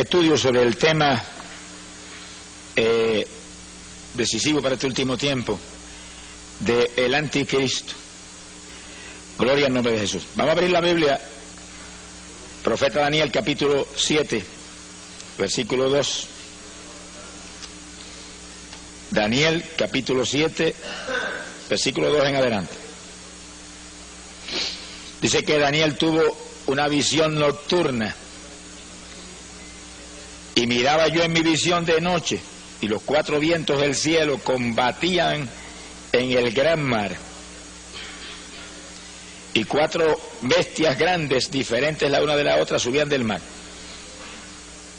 estudio sobre el tema decisivo para este último tiempo del anticristo. Gloria al nombre de Jesús. Vamos a abrir la Biblia, profeta Daniel, capítulo 7, versículo 2. Daniel, capítulo 7, versículo 2 en adelante. Dice que Daniel tuvo una visión nocturna. Y miraba yo en mi visión de noche, y los cuatro vientos del cielo combatían en el gran mar. Y cuatro bestias grandes, diferentes la una de la otra, subían del mar.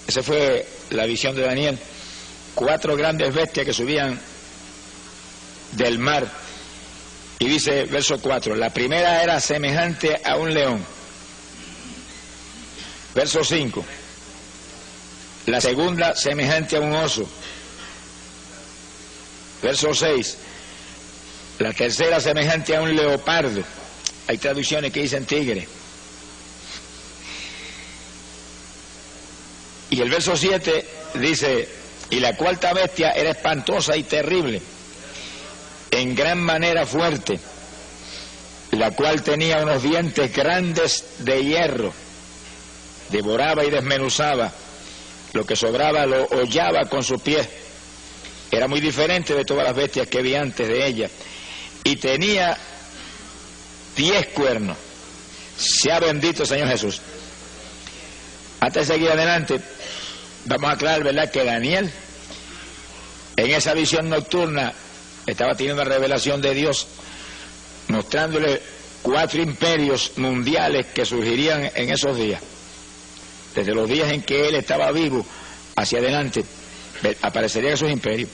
Esa fue la visión de Daniel. Cuatro grandes bestias que subían del mar. Y dice, verso 4, la primera era semejante a un león. Verso 5. La segunda, semejante a un oso. Verso 6. La tercera, semejante a un leopardo. Hay traducciones que dicen tigre. Y el verso 7 dice, y la cuarta bestia era espantosa y terrible, en gran manera fuerte, la cual tenía unos dientes grandes de hierro, devoraba y desmenuzaba. Lo que sobraba lo hollaba con sus pies. Era muy diferente de todas las bestias que vi antes de ella. Y tenía 10 cuernos. Sea bendito el Señor Jesús. Antes de seguir adelante, vamos a aclarar, ¿verdad?, que Daniel, en esa visión nocturna, estaba teniendo una revelación de Dios, mostrándole 4 imperios mundiales que surgirían en esos días. Desde los días en que él estaba vivo hacia adelante, aparecerían esos imperios.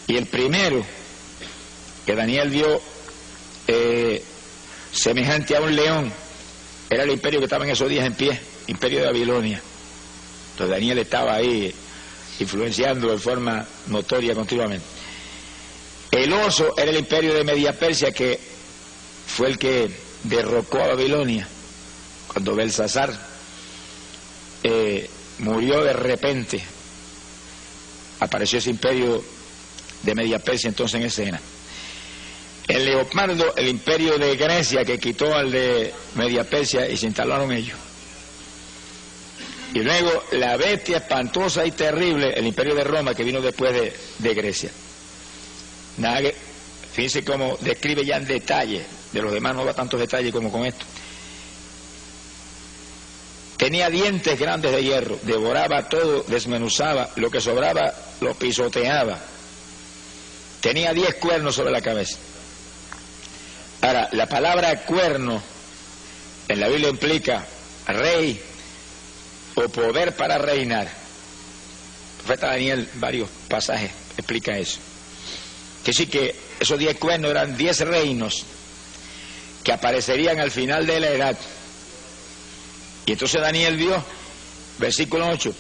Y el primero que Daniel vio semejante a un león era el imperio que estaba en esos días en pie, imperio de Babilonia. Entonces Daniel estaba ahí influenciando de forma notoria continuamente. El oso era el imperio de Media Persia, que fue el que derrocó a Babilonia cuando Belsasar murió de repente. Apareció ese imperio de Media Persia entonces en escena. El leopardo, el imperio de Grecia, que quitó al de Media Persia y se instalaron ellos. Y luego la bestia espantosa y terrible, el imperio de Roma, que vino después de Grecia. Nada que, fíjense cómo describe ya en detalle, de los demás no da tantos detalles como con esto. Tenía dientes grandes de hierro, devoraba todo, desmenuzaba, lo que sobraba lo pisoteaba. Tenía 10 cuernos sobre la cabeza. Ahora, la palabra cuerno en la Biblia implica rey o poder para reinar. El profeta Daniel, varios pasajes explica eso. Que sí, que esos 10 cuernos eran 10 reinos que aparecerían al final de la edad. Y entonces Daniel vio, versículo 8,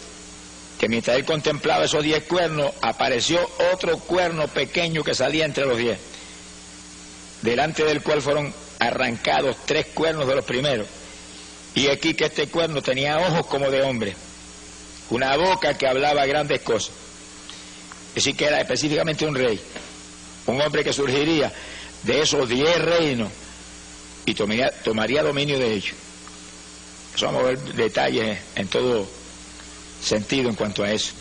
que mientras él contemplaba esos 10 cuernos, apareció otro cuerno pequeño que salía entre los 10, delante del cual fueron arrancados 3 cuernos de los primeros. Y aquí que este cuerno tenía ojos como de hombre, una boca que hablaba grandes cosas. Es decir, que era específicamente un rey, un hombre que surgiría de esos 10 reinos y tomaría dominio de ellos. Vamos a ver detalles en todo sentido en cuanto a eso.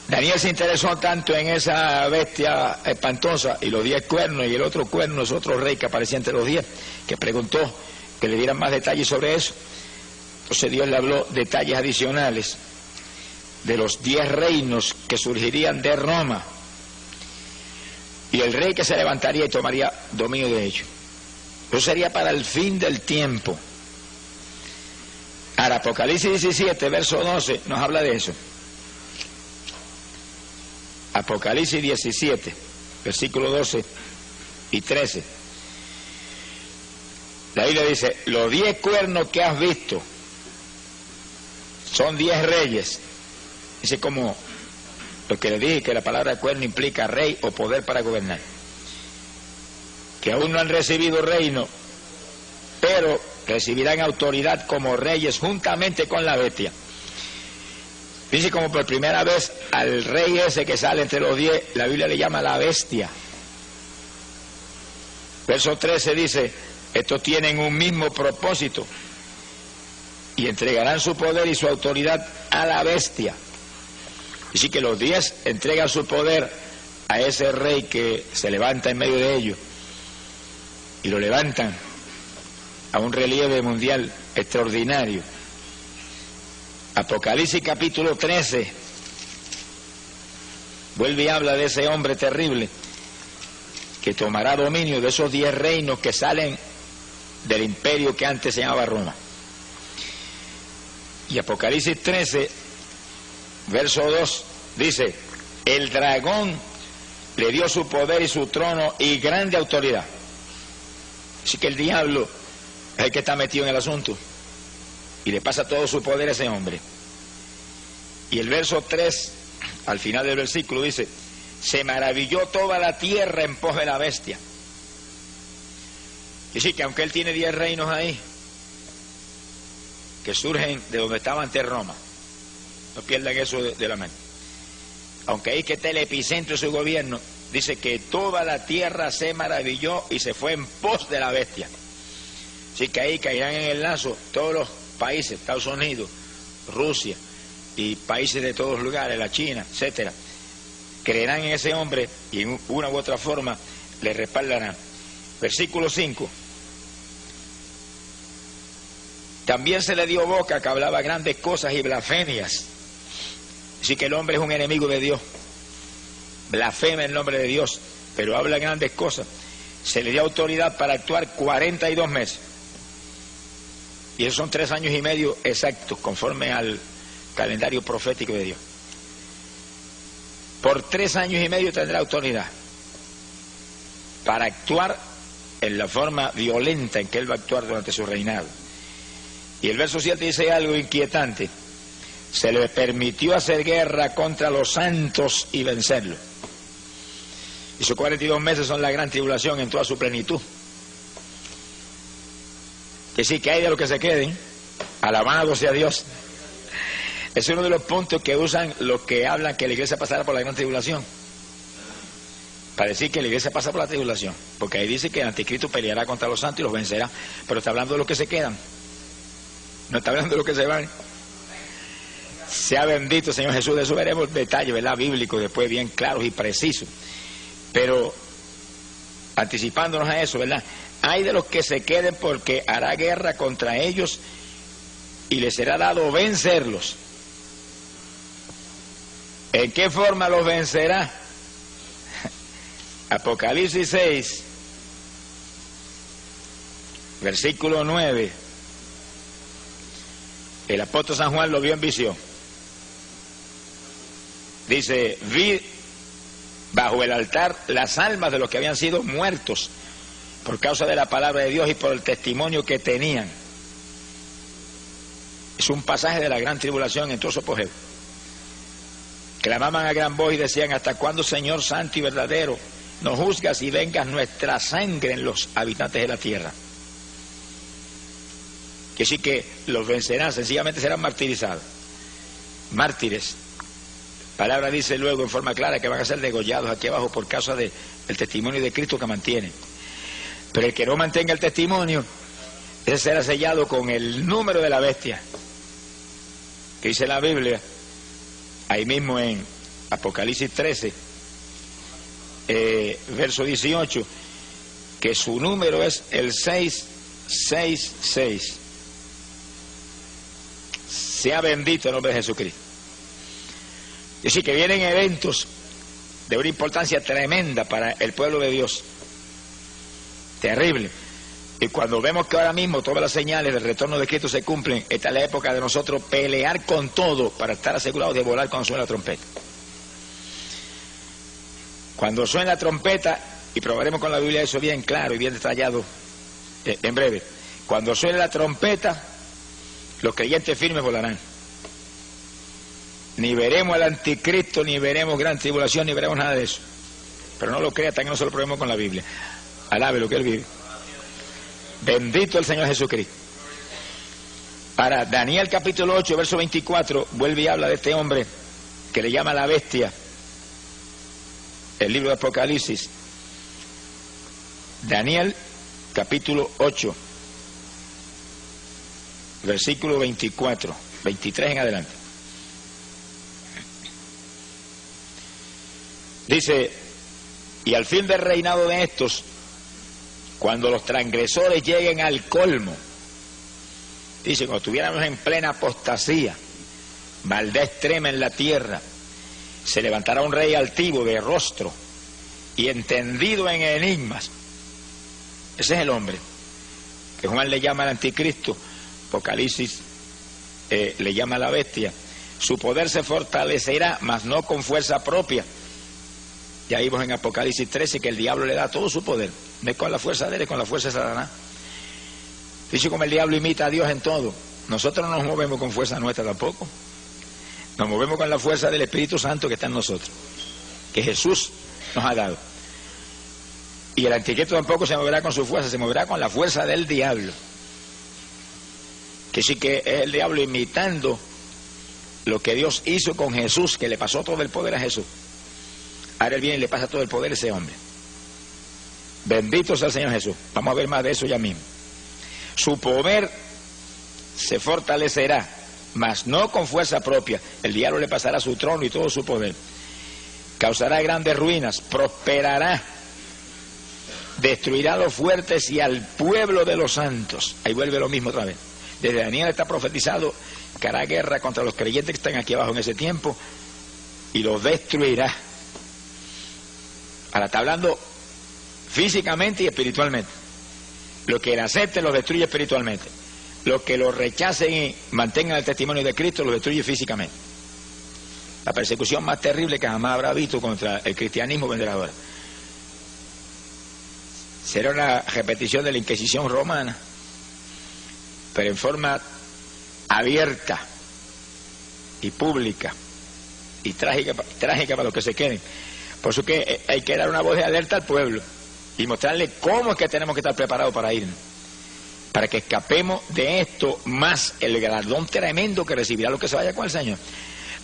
Daniel se interesó tanto en esa bestia espantosa y los 10 cuernos y el otro cuerno es otro rey que aparecía entre los 10, que preguntó que le dieran más detalles sobre eso. Entonces Dios le habló detalles adicionales de los 10 reinos que surgirían de Roma y el rey que se levantaría y tomaría dominio de ellos. Eso sería para el fin del tiempo. Ahora, Apocalipsis 17, verso 12, nos habla de eso. Apocalipsis 17, versículo 12 y 13. La Biblia dice, los 10 cuernos que has visto son 10 reyes. Dice como lo que le dije, que la palabra cuerno implica rey o poder para gobernar. Que aún no han recibido reino, pero recibirán autoridad como reyes juntamente con la bestia. Dice como por primera vez al rey ese que sale entre los 10, la Biblia le llama la bestia. Verso 13 dice, estos tienen un mismo propósito y entregarán su poder y su autoridad a la bestia. Así que los 10 entregan su poder a ese rey que se levanta en medio de ellos y lo levantan a un relieve mundial extraordinario. Apocalipsis capítulo 13 vuelve y habla de ese hombre terrible que tomará dominio de esos 10 reinos que salen del imperio que antes se llamaba Roma. Y Apocalipsis 13 verso 2 dice, el dragón le dio su poder y su trono y grande autoridad. Así que el diablo es el que está metido en el asunto y le pasa todo su poder a ese hombre. Y el verso 3, al final del versículo, dice, se maravilló toda la tierra en pos de la bestia. Y sí, que aunque él tiene 10 reinos ahí, que surgen de donde estaba antes Roma, no pierdan eso de la mente. Aunque ahí que está el epicentro de su gobierno, dice que toda la tierra se maravilló y se fue en pos de la bestia. Así que ahí caerán en el lazo todos los países, Estados Unidos, Rusia y países de todos los lugares, la China, etcétera, creerán en ese hombre y en una u otra forma le respaldarán. Versículo 5. También se le dio boca que hablaba grandes cosas y blasfemias. Así que el hombre es un enemigo de Dios, blasfema el nombre de Dios, pero habla grandes cosas. Se le dio autoridad para actuar 42 meses. Y esos son 3 años y medio exactos, conforme al calendario profético de Dios. Por 3 años y medio tendrá autoridad para actuar en la forma violenta en que él va a actuar durante su reinado. Y el verso 7 dice algo inquietante. Se le permitió hacer guerra contra los santos y vencerlos. Y sus 42 meses son la gran tribulación en toda su plenitud. Que sí, que hay de los que se queden, alabado sea Dios. Es uno de los puntos que usan los que hablan que la iglesia pasará por la gran tribulación, para decir que la iglesia pasa por la tribulación, porque ahí dice que el anticristo peleará contra los santos y los vencerá, pero está hablando de los que se quedan, no está hablando de los que se van. Sea bendito Señor Jesús. De eso veremos detalles, ¿verdad?, bíblicos después bien claros y precisos, pero anticipándonos a eso, ¿verdad? Hay de los que se queden porque hará guerra contra ellos y les será dado vencerlos. ¿En qué forma los vencerá? Apocalipsis 6, versículo 9. El apóstol San Juan lo vio en visión. Dice, vi bajo el altar las almas de los que habían sido muertos por causa de la palabra de Dios y por el testimonio que tenían. Es un pasaje de la gran tribulación en todo su apogeo. Clamaban a gran voz y decían, ¿hasta cuándo, Señor santo y verdadero, nos juzgas y vengas nuestra sangre en los habitantes de la tierra? Que sí que los vencerán, sencillamente serán martirizados. Mártires. Palabra dice luego en forma clara que van a ser degollados aquí abajo por causa del testimonio de Cristo que mantienen. Pero el que no mantenga el testimonio, ese será sellado con el número de la bestia, que dice la Biblia, ahí mismo en Apocalipsis 13, verso 18, que su número es el 666. Sea bendito el nombre de Jesucristo. Es decir, que vienen eventos de una importancia tremenda para el pueblo de Dios. Terrible. Y cuando vemos que ahora mismo todas las señales del retorno de Cristo se cumplen, esta es la época de nosotros pelear con todo para estar asegurados de volar cuando suene la trompeta. Cuando suene la trompeta, y probaremos con la Biblia eso bien claro y bien detallado en breve, cuando suene la trompeta, los creyentes firmes volarán. Ni veremos al anticristo, ni veremos gran tribulación, ni veremos nada de eso. Pero no lo crea hasta que no se lo probemos con la Biblia. Alabe lo que él vive. Bendito el Señor Jesucristo. Ahora, Daniel capítulo 8, verso 24, vuelve y habla de este hombre que le llama la bestia. El libro de Apocalipsis. Daniel capítulo 8, versículo 24, 23 en adelante. Dice: y al fin del reinado de estos, cuando los transgresores lleguen al colmo, dice, cuando estuviéramos en plena apostasía, maldad extrema en la tierra, se levantará un rey altivo de rostro y entendido en enigmas. Ese es el hombre que Juan le llama el anticristo, Apocalipsis le llama la bestia. Su poder se fortalecerá, mas no con fuerza propia. Ya vimos en Apocalipsis 13 que el diablo le da todo su poder. No es con la fuerza de él, es con la fuerza de Satanás. Dice como el diablo imita a Dios en todo. Nosotros no nos movemos con fuerza nuestra tampoco. Nos movemos con la fuerza del Espíritu Santo que está en nosotros, que Jesús nos ha dado. Y el anticristo tampoco se moverá con su fuerza, se moverá con la fuerza del diablo. Que sí que es el diablo imitando lo que Dios hizo con Jesús, que le pasó todo el poder a Jesús. Ahora él viene y le pasa todo el poder a ese hombre. Bendito sea el Señor Jesús. Vamos a ver más de eso ya mismo. Su poder se fortalecerá, mas no con fuerza propia. El diablo le pasará su trono y todo su poder. Causará grandes ruinas, prosperará, destruirá a los fuertes y al pueblo de los santos. Ahí vuelve lo mismo otra vez. Desde Daniel está profetizado que hará guerra contra los creyentes que están aquí abajo en ese tiempo y los destruirá. Ahora está hablando físicamente y espiritualmente. Los que le acepten los destruye espiritualmente. Los que lo rechacen y mantengan el testimonio de Cristo los destruye físicamente. La persecución más terrible que jamás habrá visto contra el cristianismo vendrá ahora. Será una repetición de la Inquisición romana, pero en forma abierta y pública y trágica para los que se queden. Por eso que hay que dar una voz de alerta al pueblo y mostrarle cómo es que tenemos que estar preparados para irnos, para que escapemos de esto, más el galardón tremendo que recibirá los que se vaya con el Señor.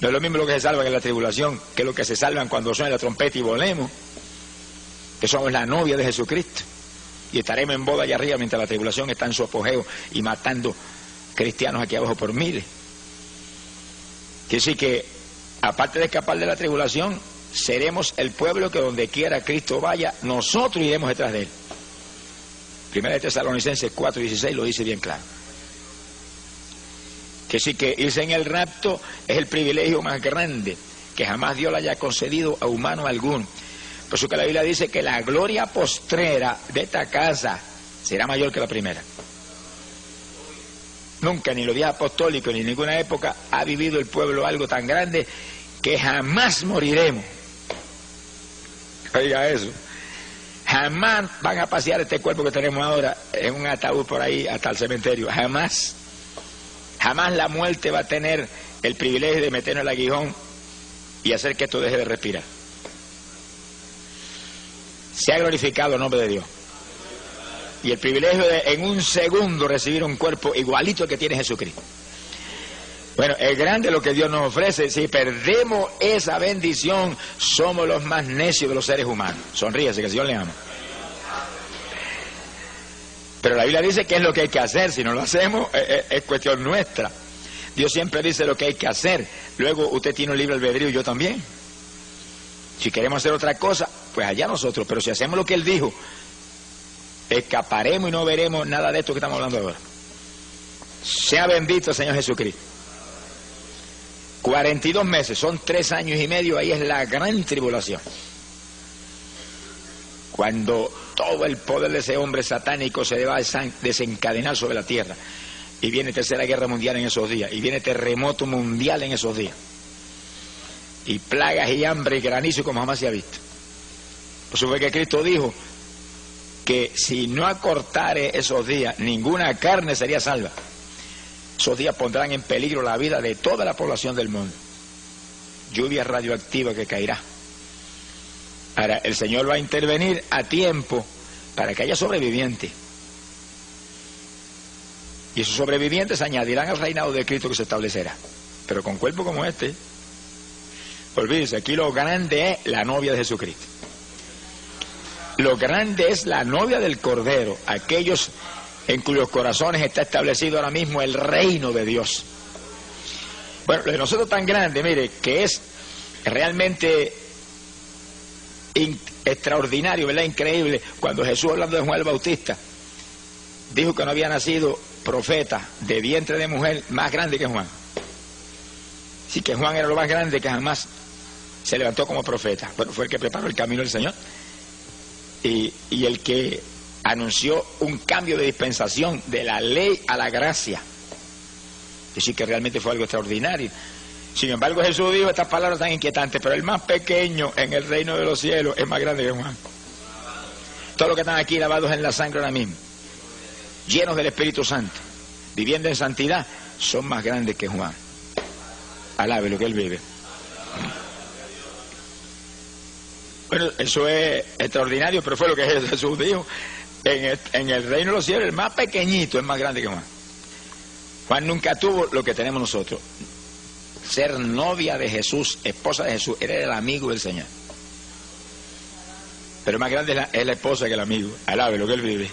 No es lo mismo lo que se salvan en la tribulación que lo que se salvan cuando suene la trompeta y volemos, que somos la novia de Jesucristo y estaremos en boda allá arriba mientras la tribulación está en su apogeo y matando cristianos aquí abajo por miles. Quiere decir que aparte de escapar de la tribulación, seremos el pueblo que donde quiera Cristo vaya, nosotros iremos detrás de él. Primera de Tesalonicenses 4:16 lo dice bien claro. Que sí, que irse en el rapto es el privilegio más grande que jamás Dios le haya concedido a humano alguno. Por eso que la Biblia dice que la gloria postrera de esta casa será mayor que la primera. Nunca, ni los días apostólicos, ni en ninguna época ha vivido el pueblo algo tan grande que jamás moriremos. Oiga eso. Jamás van a pasear este cuerpo que tenemos ahora en un ataúd por ahí hasta el cementerio. Jamás. Jamás la muerte va a tener el privilegio de meternos el aguijón y hacer que esto deje de respirar. Se ha glorificado el nombre de Dios. Y el privilegio de en un segundo recibir un cuerpo igualito al que tiene Jesucristo. Bueno, es grande lo que Dios nos ofrece. Si perdemos esa bendición, somos los más necios de los seres humanos. Sonríese, que el Señor le ama. Pero la Biblia dice que es lo que hay que hacer. Si no lo hacemos, es cuestión nuestra. Dios siempre dice lo que hay que hacer. Luego usted tiene un libre albedrío y yo también. Si queremos hacer otra cosa, pues allá nosotros. Pero si hacemos lo que Él dijo, escaparemos y no veremos nada de esto que estamos hablando ahora. Sea bendito el Señor Jesucristo. 42 meses, son 3 años y medio, ahí es la gran tribulación. Cuando todo el poder de ese hombre satánico se va a desencadenar sobre la tierra. Y viene tercera guerra mundial en esos días. Y viene terremoto mundial en esos días. Y plagas y hambre y granizo como jamás se ha visto. Por eso fue que Cristo dijo que si no acortare esos días, ninguna carne sería salva. Esos días pondrán en peligro la vida de toda la población del mundo. Lluvia radioactiva que caerá. Ahora, el Señor va a intervenir a tiempo para que haya sobrevivientes. y sus sobrevivientes añadirán al reinado de Cristo que se establecerá. Pero con cuerpo como este, olvídense, aquí lo grande es la novia de Jesucristo. Lo grande es la novia del Cordero, aquellos en cuyos corazones está establecido ahora mismo el reino de Dios. Bueno, lo de nosotros tan grande, mire, que es realmente extraordinario, ¿verdad? Increíble, cuando Jesús, hablando de Juan el Bautista, dijo que no había nacido profeta de vientre de mujer más grande que Juan. Sí, que Juan era lo más grande que jamás se levantó como profeta. Bueno, fue el que preparó el camino del Señor y el que anunció un cambio de dispensación de la ley a la gracia. Es decir, que realmente fue algo extraordinario. Sin embargo, Jesús dijo estas palabras tan inquietantes: pero el más pequeño en el reino de los cielos es más grande que Juan. Todos los que están aquí lavados en la sangre ahora mismo, llenos del Espíritu Santo, viviendo en santidad, son más grandes que Juan. Alabe lo que él vive. Bueno, eso es extraordinario, pero fue lo que Jesús dijo. En el reino de los cielos, el más pequeñito es más grande que Juan. Juan nunca tuvo lo que tenemos nosotros: ser novia de Jesús, esposa de Jesús. Era el amigo del Señor. Pero más grande es la esposa que el amigo. Alabe lo que él vive.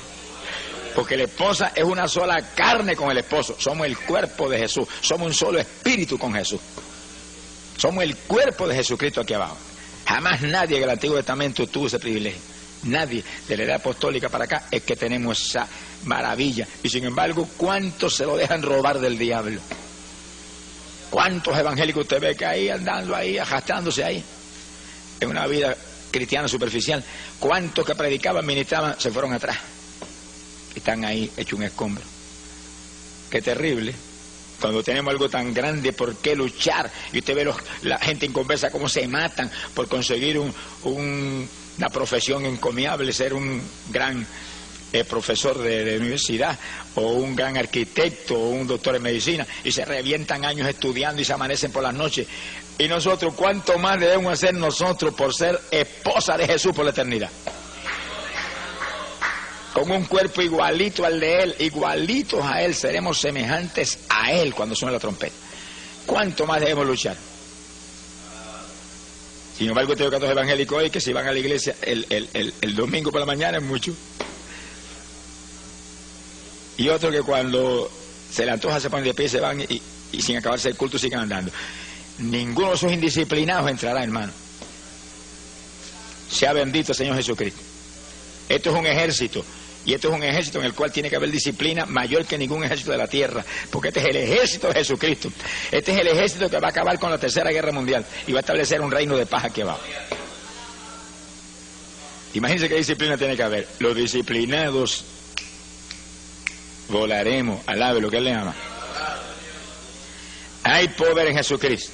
Porque la esposa es una sola carne con el esposo. Somos el cuerpo de Jesús. Somos un solo espíritu con Jesús. Somos el cuerpo de Jesucristo aquí abajo. Jamás nadie en el Antiguo Testamento tuvo ese privilegio. Nadie de la edad apostólica para acá es que tenemos esa maravilla. Y sin embargo, ¿cuántos se lo dejan robar del diablo? ¿Cuántos evangélicos usted ve que ahí andando ahí, arrastrándose ahí en una vida cristiana superficial? ¿Cuántos que predicaban, ministraban, se fueron atrás? Están ahí hecho un escombro. Qué terrible. Cuando tenemos algo tan grande por qué luchar, y usted ve la gente inconversa cómo se matan por conseguir una profesión encomiable, ser un gran profesor de universidad, o un gran arquitecto, o un doctor en medicina, y se revientan años estudiando y se amanecen por las noches. Y nosotros, ¿cuánto más debemos hacer nosotros por ser esposa de Jesús por la eternidad? Con un cuerpo igualito al de Él, igualitos a Él, seremos semejantes a Él cuando suene la trompeta. ¿Cuánto más debemos luchar? Sin embargo, tengo casos evangélicos hoy que si van a la iglesia el domingo por la mañana es mucho. Y otros que cuando se le antoja se ponen de pie y se van y sin acabarse el culto siguen andando. Ninguno de esos indisciplinados entrará, hermano. Sea bendito el Señor Jesucristo. Esto es un ejército. Y esto es un ejército en el cual tiene que haber disciplina mayor que ningún ejército de la tierra, porque este es el ejército de Jesucristo. Este es el ejército que va a acabar con la Tercera Guerra Mundial y va a establecer un reino de paz aquí abajo. Imagínense qué disciplina tiene que haber. Los disciplinados volaremos. Alabe lo que Él le ama. Hay poder en Jesucristo.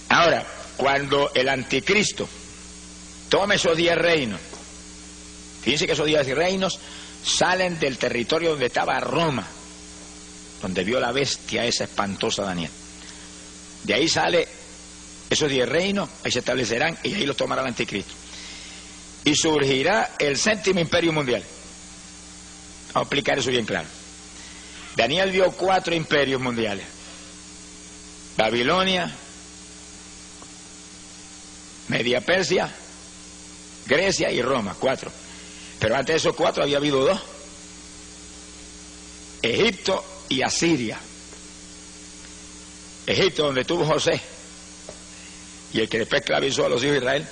Ahora, cuando el anticristo tome esos 10 reinos, fíjense que esos 10 reinos salen del territorio donde estaba Roma, donde vio la bestia esa espantosa Daniel. De ahí sale esos 10 reinos, ahí se establecerán y ahí los tomará el anticristo. Y surgirá el 7º imperio mundial. Vamos a explicar eso bien claro. Daniel vio 4 imperios mundiales: Babilonia, Media Persia, Grecia y Roma. 4. Pero antes de esos 4 había habido 2: Egipto y Asiria. Egipto, donde estuvo José y el que después esclavizó a los hijos de Israel,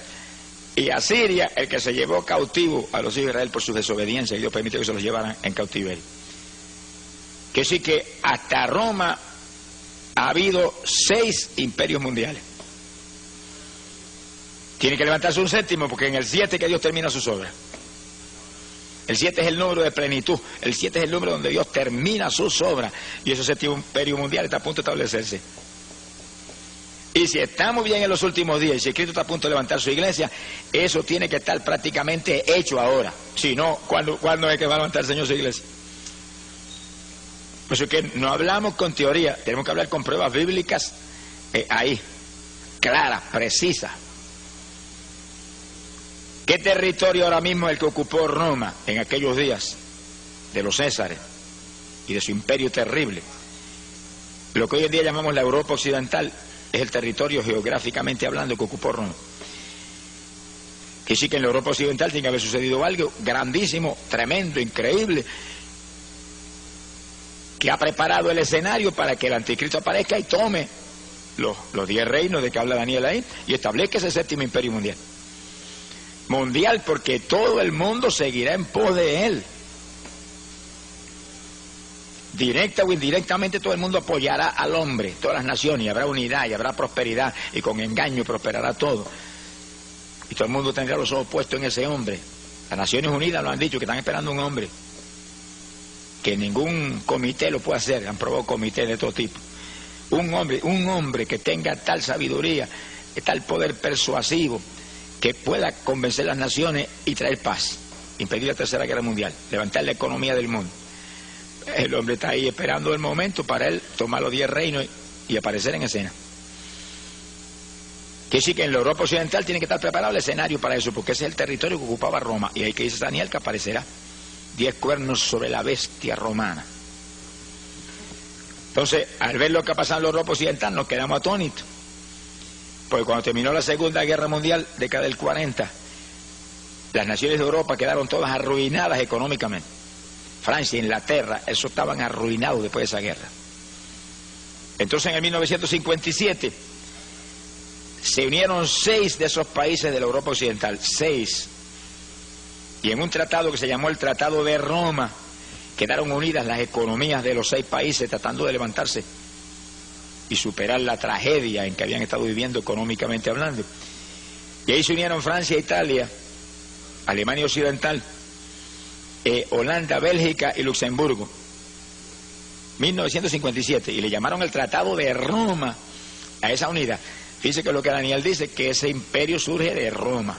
y Asiria, el que se llevó cautivo a los hijos de Israel por su desobediencia, y Dios permitió que se los llevaran en cautiverio. Que sí que hasta Roma ha habido 6 imperios mundiales. Tiene que levantarse un 7º, porque en el 7 que Dios termina sus obras. El 7 es el número de plenitud. El 7 es el número donde Dios termina sus obras. Y ese 7º imperio mundial está a punto de establecerse. Y si estamos bien en los últimos días, y si Cristo está a punto de levantar su iglesia, eso tiene que estar prácticamente hecho ahora. Si no, ¿cuándo es que va a levantar el Señor su iglesia? Por eso es que no hablamos con teoría, tenemos que hablar con pruebas bíblicas ahí, claras, precisas. ¿Qué territorio ahora mismo es el que ocupó Roma en aquellos días de los Césares? y de su imperio terrible. Lo que hoy en día llamamos la Europa occidental es el territorio geográficamente hablando que ocupó Roma. Que sí que en la Europa occidental tiene que haber sucedido algo grandísimo, tremendo, increíble, que ha preparado el escenario para que el anticristo aparezca y tome los 10 reinos de que habla Daniel ahí y establezca ese séptimo imperio mundial. Mundial, porque todo el mundo seguirá en pos de él. Directa o indirectamente todo el mundo apoyará al hombre, todas las naciones, y habrá unidad y habrá prosperidad, y con engaño prosperará todo. Y todo el mundo tendrá los ojos puestos en ese hombre. Las Naciones Unidas lo han dicho, que están esperando un hombre, que ningún comité lo puede hacer, han probado comités de todo tipo. Un hombre que tenga tal sabiduría, tal poder persuasivo, que pueda convencer a las naciones y traer paz, impedir la Tercera Guerra Mundial, levantar la economía del mundo. El hombre está ahí esperando el momento para él tomar los 10 reinos y aparecer en escena. Que sí que en la Europa occidental tiene que estar preparado el escenario para eso, porque ese es el territorio que ocupaba Roma, y ahí que dice Daniel que aparecerá 10 cuernos sobre la bestia romana. Entonces, al ver lo que ha pasado en la Europa occidental, nos quedamos atónitos. Porque cuando terminó la Segunda Guerra Mundial, década del 40, las naciones de Europa quedaron todas arruinadas económicamente. Francia, Inglaterra, eso estaban arruinados después de esa guerra. Entonces, en el 1957, se unieron 6 de esos países de la Europa occidental, 6. Y en un tratado que se llamó el Tratado de Roma, quedaron unidas las economías de los 6 países tratando de levantarse y superar la tragedia en que habían estado viviendo económicamente hablando. Y ahí se unieron Francia, Italia, Alemania Occidental, Holanda, Bélgica y Luxemburgo. 1957, y le llamaron el Tratado de Roma a esa unidad. Fíjese que lo que Daniel dice, que ese imperio surge de Roma.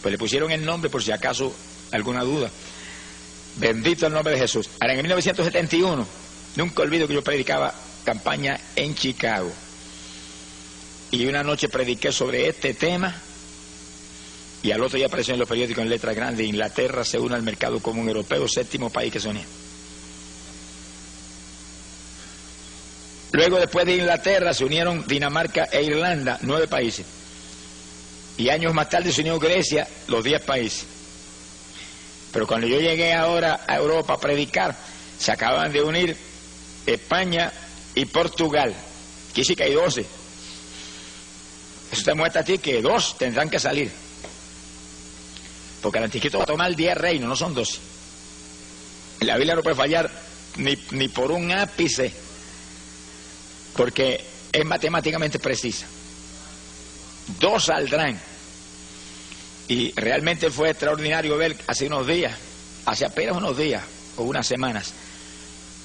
Pues le pusieron el nombre por si acaso alguna duda. Bendito el nombre de Jesús. Ahora, en 1971, nunca olvido que yo predicaba campaña en Chicago. Y una noche prediqué sobre este tema, y al otro día apareció en los periódicos en letras grandes: Inglaterra se une al mercado común europeo, 7º país que se une. Luego, después de Inglaterra, se unieron Dinamarca e Irlanda, 9 países. Y años más tarde se unió Grecia, los 10 países. Pero cuando yo llegué ahora a Europa a predicar, se acaban de unir España y Portugal. Aquí sí que hay 12. Eso te muestra a ti que 2 tendrán que salir. Porque el anticristo va a tomar 10 reinos, no son 12. La Biblia no puede fallar ni por un ápice, porque es matemáticamente precisa. 2 saldrán. Y realmente fue extraordinario ver hace apenas unos días o unas semanas,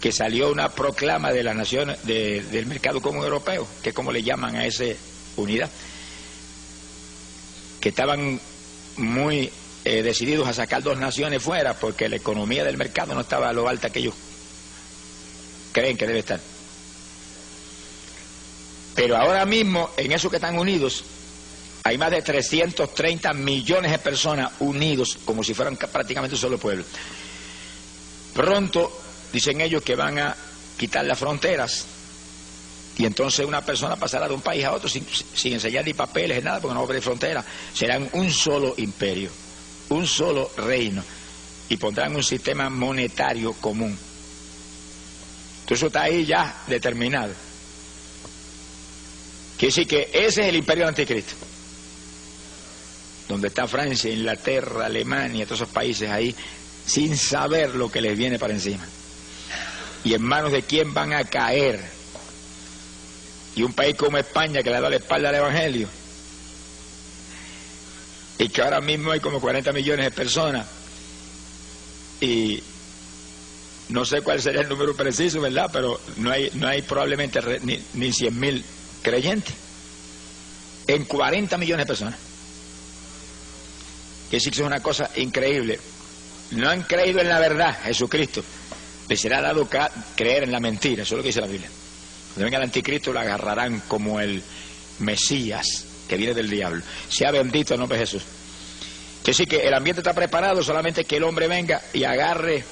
que salió una proclama de las naciones del mercado común europeo, que es como le llaman a esa unidad, que estaban muy decididos a sacar 2 naciones fuera, porque la economía del mercado no estaba a lo alta que ellos creen que debe estar. Pero ahora mismo, en esos que están unidos, hay más de 330 millones de personas unidos, como si fueran prácticamente un solo pueblo. Pronto, dicen ellos, que van a quitar las fronteras, y entonces una persona pasará de un país a otro sin enseñar ni papeles, nada, porque no va a haber frontera. Serán un solo imperio, un solo reino, y pondrán un sistema monetario común. Entonces eso está ahí ya determinado. Quiere decir que ese es el imperio del anticristo, donde está Francia, Inglaterra, Alemania, todos esos países ahí, sin saber lo que les viene para encima. Y en manos de quién van a caer. Y un país como España, que le da la espalda al Evangelio, y que ahora mismo hay como 40 millones de personas, y no sé cuál sería el número preciso, ¿verdad? Pero no hay probablemente ni 100.000 creyentes en 40 millones de personas. Que sí que es una cosa increíble. No han creído en la verdad, Jesucristo. Les será dado creer en la mentira. Eso es lo que dice la Biblia. Cuando venga el anticristo, lo agarrarán como el Mesías que viene del diablo. Sea bendito el nombre de Jesús. Que sí que el ambiente está preparado, solamente que el hombre venga y agarre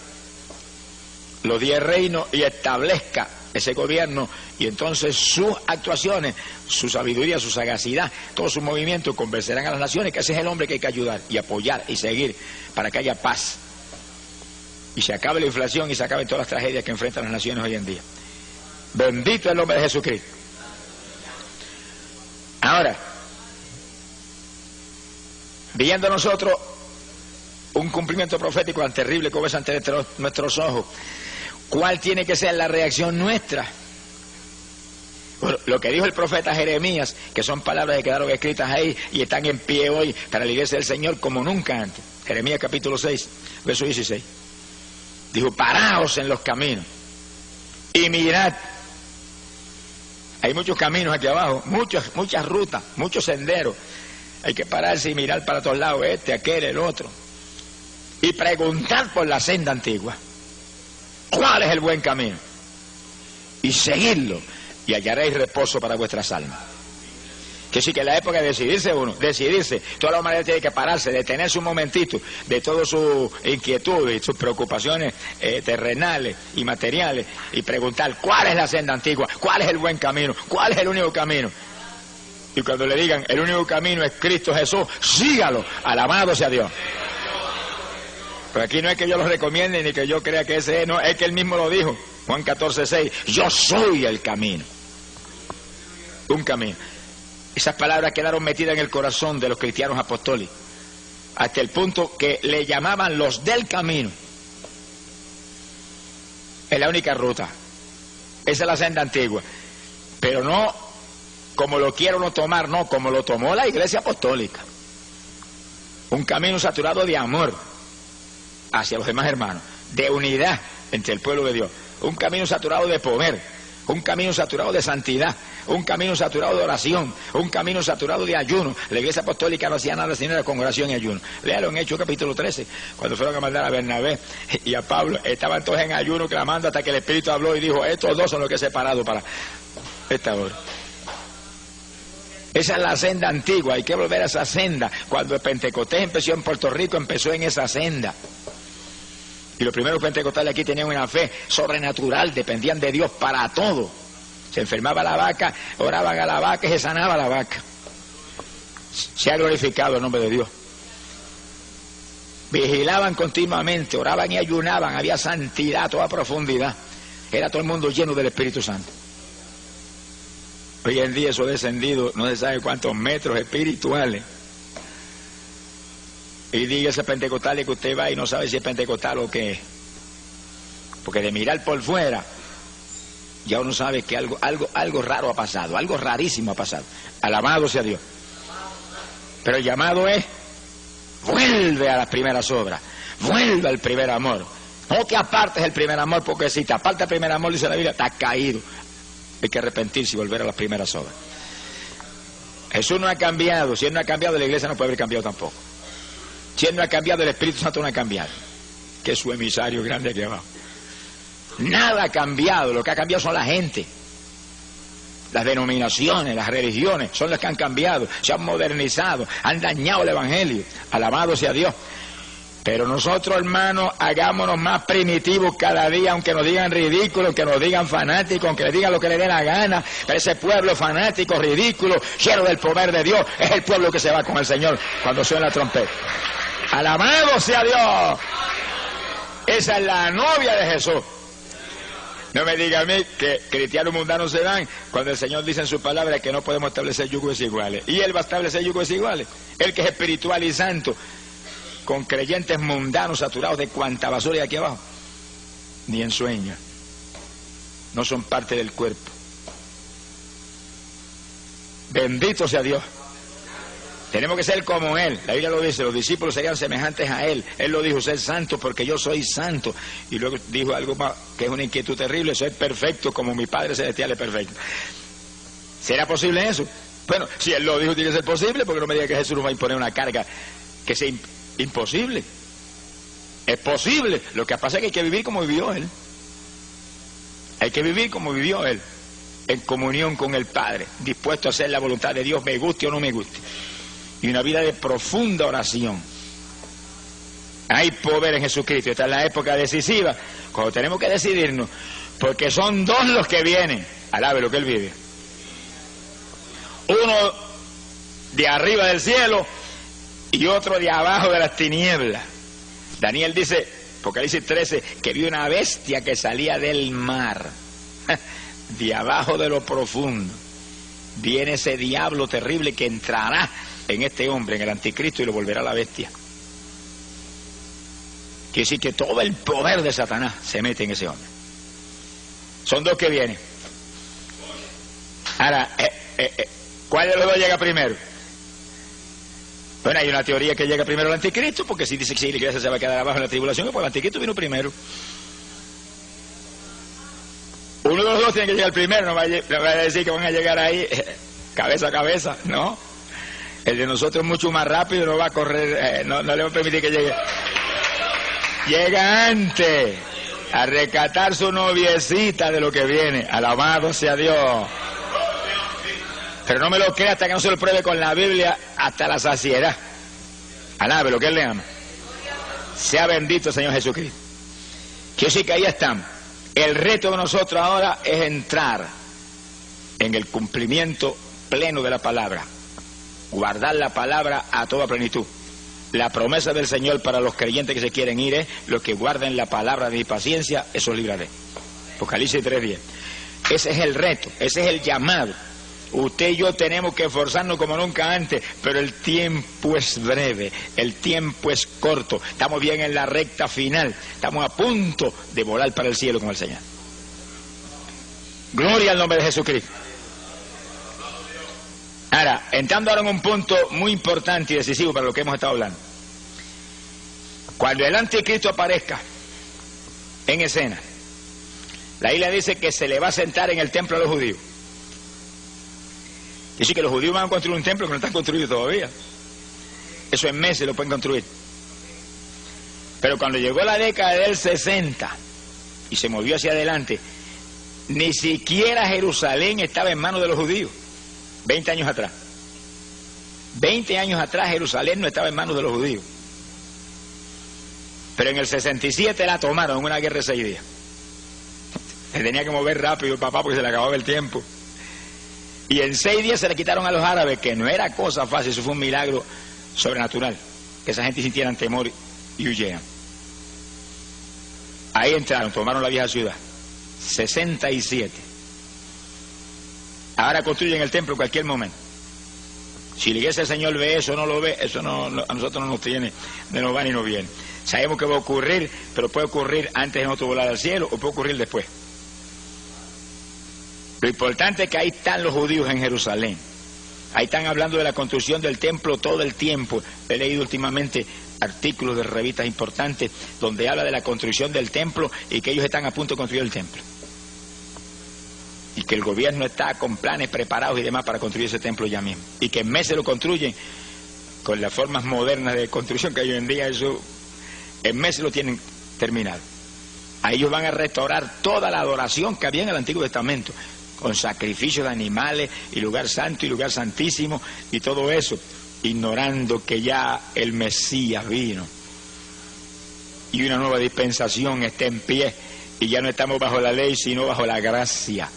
los 10 reinos y establezca ese gobierno, y entonces sus actuaciones, su sabiduría, su sagacidad, todos sus movimientos convencerán a las naciones que ese es el hombre que hay que ayudar y apoyar y seguir para que haya paz y se acabe la inflación y se acaben todas las tragedias que enfrentan las naciones hoy en día. Bendito el nombre de Jesucristo. Ahora, viendo nosotros un cumplimiento profético tan terrible como es ante nuestros ojos, ¿cuál tiene que ser la reacción nuestra? Bueno, lo que dijo el profeta Jeremías, que son palabras que quedaron escritas ahí y están en pie hoy para la iglesia del Señor como nunca antes. Jeremías capítulo 6, verso 16. Dijo, paraos en los caminos y mirad. Hay muchos caminos aquí abajo, muchas rutas, muchos senderos. Hay que pararse y mirar para todos lados, este, aquel, el otro. Y preguntar por la senda antigua. ¿Cuál es el buen camino? Y seguirlo, y hallaréis reposo para vuestras almas. Que sí, que es la época de decidirse. Toda la humanidad tiene que pararse, detenerse un momentito de todas sus inquietudes, sus preocupaciones terrenales y materiales, y preguntar cuál es la senda antigua, cuál es el buen camino, cuál es el único camino. Y cuando le digan el único camino es Cristo Jesús, sígalo, alabado sea Dios. Pero aquí no es que yo lo recomiende ni que yo crea que ese es, no, es que él mismo lo dijo, Juan 14:6, yo soy el camino. Un camino. Esas palabras quedaron metidas en el corazón de los cristianos apostólicos, hasta el punto que le llamaban los del camino. Es la única ruta, esa es la senda antigua, pero no como lo quiere uno tomar, no, como lo tomó la iglesia apostólica. Un camino saturado de amor hacia los demás hermanos, de unidad entre el pueblo de Dios, un camino saturado de poder, un camino saturado de santidad, un camino saturado de oración, un camino saturado de ayuno. La iglesia apostólica no hacía nada sino era con oración y ayuno. Léalo en Hechos capítulo 13, cuando fueron a mandar a Bernabé y a Pablo, estaban todos en ayuno clamando hasta que el Espíritu habló y dijo, estos dos son los que he separado para esta hora. Esa es la senda antigua, hay que volver a esa senda. Cuando el Pentecostés empezó en Puerto Rico, empezó en esa senda. Y los primeros pentecostales aquí tenían una fe sobrenatural, dependían de Dios para todo. Se enfermaba la vaca, oraban a la vaca y se sanaba la vaca. Se ha glorificado el nombre de Dios. Vigilaban continuamente, oraban y ayunaban, había santidad a toda profundidad. Era todo el mundo lleno del Espíritu Santo. Hoy en día eso ha descendido, no se sabe cuántos metros espirituales. Y diga ese pentecostal que usted va y no sabe si es pentecostal o qué es. Porque de mirar por fuera, ya uno sabe que algo raro ha pasado, algo rarísimo ha pasado. Alabado sea Dios. Pero el llamado es, vuelve a las primeras obras, vuelve al primer amor. No te apartes del primer amor, porque si te apartas del primer amor, dice la Biblia, estás caído. Hay que arrepentirse y volver a las primeras obras. Jesús no ha cambiado. Si Él no ha cambiado, la iglesia no puede haber cambiado tampoco. Si Él no ha cambiado, el Espíritu Santo no ha cambiado, que es su emisario grande aquí abajo. Nada ha cambiado, lo que ha cambiado son la gente. Las denominaciones, las religiones, son las que han cambiado, se han modernizado, han dañado el Evangelio. Alabado sea Dios. Pero nosotros, hermanos, hagámonos más primitivos cada día, aunque nos digan ridículos, aunque nos digan fanáticos, aunque les digan lo que les dé la gana. Pero ese pueblo fanático, ridículo, lleno del poder de Dios, es el pueblo que se va con el Señor cuando suena la trompeta. Alabado sea Dios. Esa es la novia de Jesús. No me diga a mí que cristianos mundanos se van cuando el Señor dice en su palabra que no podemos establecer yugos desiguales. Y Él va a establecer yugos desiguales. Él que es espiritual y santo, con creyentes mundanos saturados de cuanta basura hay aquí abajo. Ni en sueño. No son parte del cuerpo. Bendito sea Dios. Tenemos que ser como Él. La Biblia lo dice, los discípulos serían semejantes a Él. Él lo dijo, ser santo porque yo soy santo. Y luego dijo algo más, que es una inquietud terrible, ser perfecto como mi Padre Celestial es perfecto. ¿Será posible eso? Bueno, si Él lo dijo, tiene que ser posible, porque no me diga que Jesús nos va a imponer una carga que sea imposible. Es posible. Lo que pasa es que hay que vivir como vivió Él. Hay que vivir como vivió Él, en comunión con el Padre, dispuesto a hacer la voluntad de Dios, me guste o no me guste. Y una vida de profunda oración. Hay poder en Jesucristo. Esta es la época decisiva, cuando tenemos que decidirnos, porque son dos los que vienen. Alabe lo que Él vive. Uno de arriba del cielo y otro de abajo de las tinieblas. Daniel dice, Apocalipsis 13, que vio una bestia que salía del mar, de abajo de lo profundo. Viene ese diablo terrible que entrará en este hombre, en el anticristo, y lo volverá a la bestia. Quiere decir que todo el poder de Satanás se mete en ese hombre. Son dos que vienen. Ahora, ¿cuál de los dos llega primero? Bueno, hay una teoría que llega primero el anticristo, porque si dice que si la iglesia se va a quedar abajo en la tribulación, pues el anticristo vino primero. Uno de los dos tiene que llegar primero, no vaya a decir que van a llegar ahí cabeza a cabeza, ¿no? El de nosotros es mucho más rápido, no va a correr, no le va a permitir que llegue. Llega antes a rescatar su noviecita de lo que viene. Alabado sea Dios. Pero no me lo crea hasta que no se lo pruebe con la Biblia hasta la saciedad. Alabe lo que Él le ama. Sea bendito el Señor Jesucristo. Quiero decir que ahí estamos. El reto de nosotros ahora es entrar en el cumplimiento pleno de la palabra. Guardar la palabra a toda plenitud. La promesa del Señor para los creyentes que se quieren ir es: los que guarden la palabra de mi paciencia, esos libraré. Apocalipsis 3:10. Ese es el reto, ese es el llamado. Usted y yo tenemos que esforzarnos como nunca antes, pero el tiempo es breve, el tiempo es corto. Estamos bien en la recta final, estamos a punto de volar para el cielo con el Señor. Gloria al nombre de Jesucristo. Ahora, entrando ahora en un punto muy importante y decisivo para lo que hemos estado hablando. Cuando el anticristo aparezca en escena, la Biblia dice que se le va a sentar en el templo a los judíos. Dice que los judíos van a construir un templo que no está construido todavía. Eso en meses lo pueden construir. Pero cuando llegó la década del 60 y se movió hacia adelante, ni siquiera Jerusalén estaba en manos de los judíos. 20 años atrás. 20 años atrás Jerusalén no estaba en manos de los judíos. Pero en el 67 la tomaron en una guerra de 6 días. Se tenía que mover rápido el papá porque se le acababa el tiempo. Y en 6 días se le quitaron a los árabes, que no era cosa fácil, eso fue un milagro sobrenatural, que esa gente sintieran temor y huyeran. Ahí entraron, tomaron la vieja ciudad. 67. Ahora construyen el templo en cualquier momento. Si la iglesia del Señor ve eso o no lo ve, eso no, a nosotros no nos tiene, no nos va ni nos viene. Sabemos que va a ocurrir, pero puede ocurrir antes de nosotros volar al cielo o puede ocurrir después. Lo importante es que ahí están los judíos en Jerusalén. Ahí están hablando de la construcción del templo todo el tiempo. He leído últimamente artículos de revistas importantes donde habla de la construcción del templo y que ellos están a punto de construir el templo. Y que el gobierno está con planes preparados y demás para construir ese templo ya mismo. Y que en meses lo construyen con las formas modernas de construcción que hay hoy en día. Eso en meses lo tienen terminado. A ellos van a restaurar toda la adoración que había en el Antiguo Testamento, con sacrificios de animales y lugar santo y lugar santísimo y todo eso, ignorando que ya el Mesías vino y una nueva dispensación está en pie y ya no estamos bajo la ley sino bajo la gracia,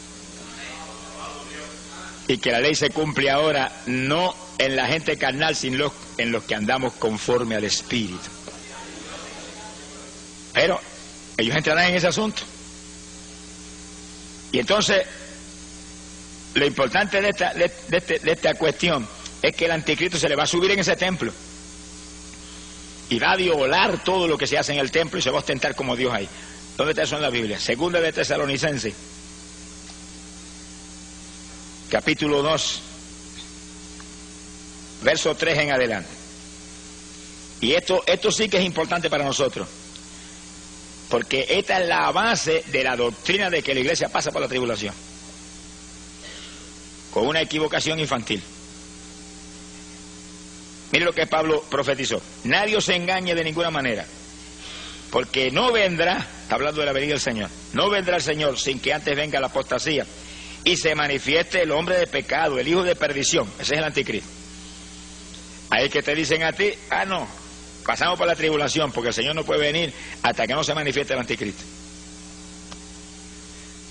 y que la ley se cumple ahora no en la gente carnal sino en los que andamos conforme al Espíritu. Pero ellos entrarán en ese asunto. Y entonces lo importante de esta cuestión es que el anticristo se le va a subir en ese templo y va a violar todo lo que se hace en el templo y se va a ostentar como Dios ahí. ¿Dónde está eso en la Biblia? Segunda de Tesalonicenses, capítulo 2, verso 3 en adelante. Y esto sí que es importante para nosotros, porque esta es la base de la doctrina de que la iglesia pasa por la tribulación, con una equivocación infantil. Mire lo que Pablo profetizó: nadie os engañe de ninguna manera, porque no vendrá, está hablando de la venida del Señor, no vendrá el Señor sin que antes venga la apostasía y se manifieste el hombre de pecado, el hijo de perdición. Ese es el anticristo. Ahí que te dicen a ti: ah, no, pasamos por la tribulación, porque el Señor no puede venir hasta que no se manifieste el anticristo.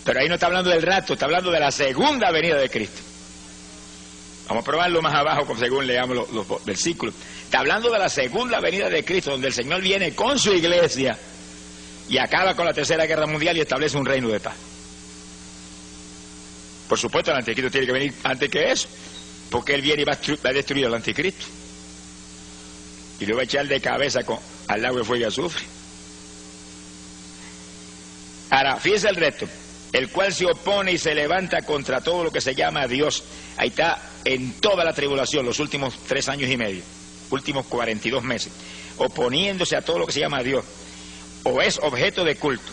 Pero ahí no está hablando del rapto, está hablando de la segunda venida de Cristo. Vamos a probarlo más abajo según leamos los versículos. Está hablando de la segunda venida de Cristo, donde el Señor viene con su iglesia y acaba con la tercera guerra mundial y establece un reino de paz. Por supuesto, el anticristo tiene que venir antes que eso, porque él viene y va a destruir al anticristo y lo va a echar de cabeza al lago de fuego y azufre. Ahora, fíjese el resto: el cual se opone y se levanta contra todo lo que se llama Dios. Ahí está, en toda la tribulación, los últimos 3 años y medio, últimos 42 meses, oponiéndose a todo lo que se llama Dios, o es objeto de culto.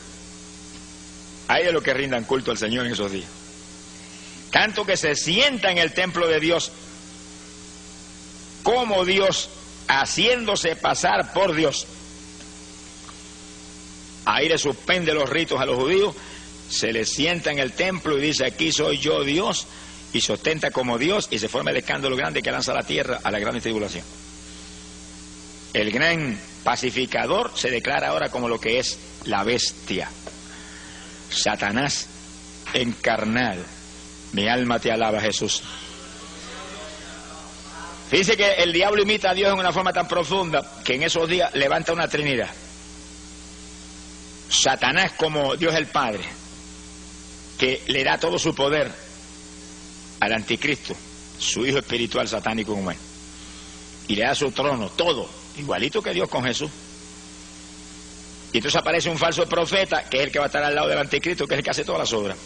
Hay de los que rindan culto al Señor en esos días. Tanto que se sienta en el templo de Dios como Dios, haciéndose pasar por Dios. Ahí le suspende los ritos a los judíos, se le sienta en el templo y dice: aquí soy yo Dios, y se ostenta como Dios, y se forma el escándalo grande que lanza a la tierra a la gran tribulación. El gran pacificador se declara ahora como lo que es la bestia, Satanás encarnado. Mi alma te alaba, Jesús. Dice que el diablo imita a Dios en una forma tan profunda que en esos días levanta una trinidad. Satanás como Dios el Padre, que le da todo su poder al anticristo, su hijo espiritual satánico humano, y le da su trono, todo, igualito que Dios con Jesús. Y entonces aparece un falso profeta, que es el que va a estar al lado del anticristo, que es el que hace todas las obras,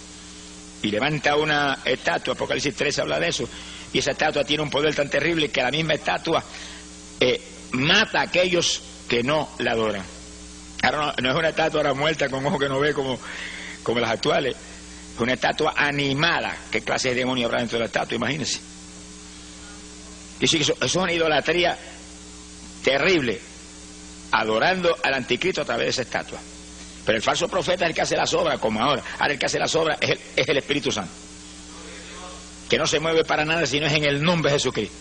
y levanta una estatua. Apocalipsis 13 habla de eso, y esa estatua tiene un poder tan terrible que la misma estatua mata a aquellos que no la adoran. Ahora no es una estatua ahora muerta con ojo que no ve como las actuales, es una estatua animada. ¿Qué clase de demonio habrá dentro de la estatua? Imagínense. Dice que eso es una idolatría terrible, adorando al anticristo a través de esa estatua. Pero el falso profeta es el que hace las obras, como ahora. Ahora el que hace las obras es el Espíritu Santo, que no se mueve para nada si no es en el nombre de Jesucristo.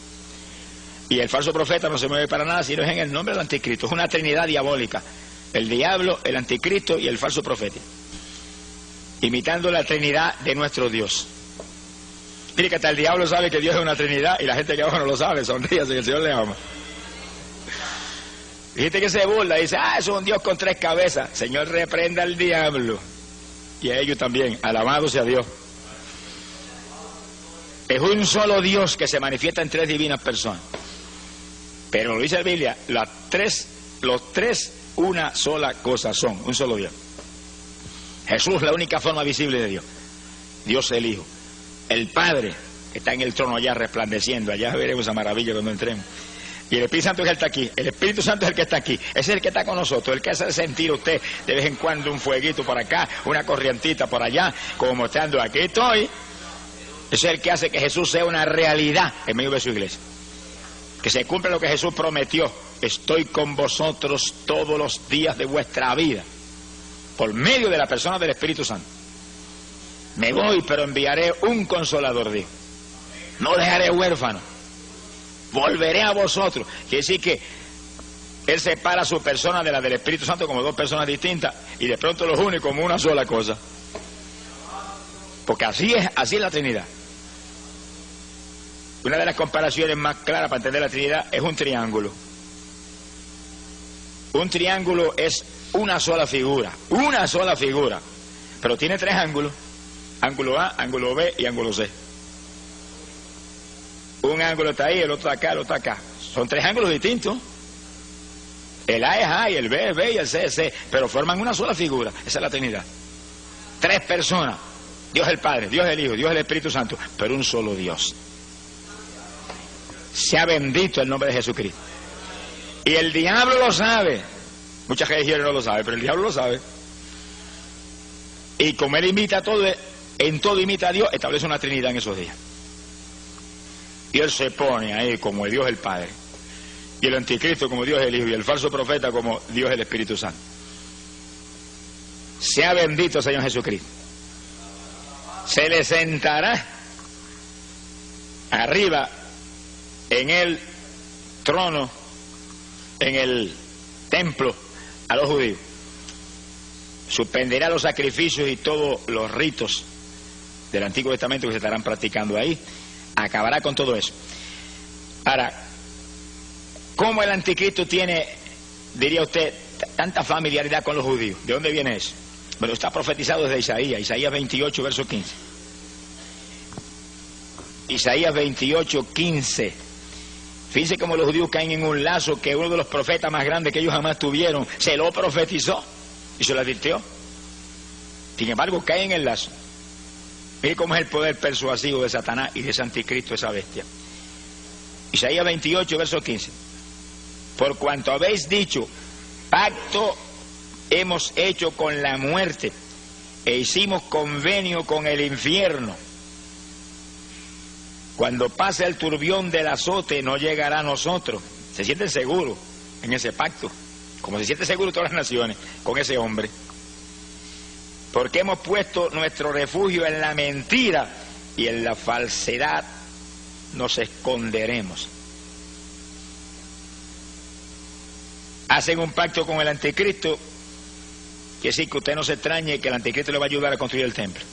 Y el falso profeta no se mueve para nada si no es en el nombre del anticristo. Es una trinidad diabólica: el diablo, el anticristo y el falso profeta, imitando la trinidad de nuestro Dios. Mire que hasta el diablo sabe que Dios es una trinidad y la gente que abajo no lo sabe. Sonríase, que el Señor le ama. Y gente que se burla, dice: eso es un Dios con 3 cabezas. Señor, reprenda al diablo y a ellos también. Alabado sea Dios. Es un solo Dios que se manifiesta en 3 divinas personas. Pero lo dice la Biblia, los tres una sola cosa son, un solo Dios. Jesús, la única forma visible de Dios. Dios el Hijo. El Padre, que está en el trono allá resplandeciendo. Allá veremos esa maravilla cuando entremos. Y el Espíritu Santo es el que está aquí. El Espíritu Santo es el que está aquí. Ese es el que está con nosotros, el que hace sentir a usted de vez en cuando un fueguito por acá, una corrientita por allá, como mostrando: aquí estoy. Ese es el que hace que Jesús sea una realidad en medio de su iglesia. Que se cumpla lo que Jesús prometió: estoy con vosotros todos los días de vuestra vida, por medio de la persona del Espíritu Santo. Me voy, pero enviaré un consolador, dijo. No dejaré huérfano. Volveré a vosotros. Quiere decir que Él separa su persona de la del Espíritu Santo como 2 personas distintas, y de pronto los une como una sola cosa. Porque así es la Trinidad. Una de las comparaciones más claras para entender la Trinidad es un triángulo. Un triángulo es una sola figura, pero tiene 3 ángulos: ángulo A, ángulo B y ángulo C. Un ángulo está ahí, el otro acá, el otro acá. Son 3 ángulos distintos. El A es A, y el B es B, y el C es C, pero forman una sola figura. Esa es la Trinidad. 3 personas: Dios el Padre, Dios el Hijo, Dios el Espíritu Santo, pero un solo Dios. Sea bendito el nombre de Jesucristo. Y el diablo lo sabe. Muchas religiones no lo saben, pero el diablo lo sabe. Y como él imita a todo, en todo imita a Dios, establece una Trinidad en esos días. Y él se pone ahí como el Dios el Padre, y el anticristo como Dios el Hijo, y el falso profeta como Dios el Espíritu Santo. Sea bendito Señor Jesucristo. Se le sentará arriba en el trono, en el templo a los judíos. Suspenderá los sacrificios y todos los ritos del Antiguo Testamento que se estarán practicando ahí. Acabará con todo eso. Ahora, ¿cómo el anticristo tiene, diría usted, tanta familiaridad con los judíos? ¿De dónde viene eso? Bueno, está profetizado desde Isaías 28, verso 15. Isaías 28, 15. Fíjense cómo los judíos caen en un lazo que uno de los profetas más grandes que ellos jamás tuvieron se lo profetizó y se lo advirtió. Sin embargo, caen en el lazo. Mire cómo es el poder persuasivo de Satanás y de ese anticristo, esa bestia. Isaías 28, verso 15. Por cuanto habéis dicho, pacto hemos hecho con la muerte e hicimos convenio con el infierno. Cuando pase el turbión del azote no llegará a nosotros. Se sienten seguros en ese pacto, como se siente seguro todas las naciones con ese hombre. Porque hemos puesto nuestro refugio en la mentira y en la falsedad nos esconderemos. Hacen un pacto con el anticristo, que sí, que usted no se extrañe que el anticristo le va a ayudar a construir el templo,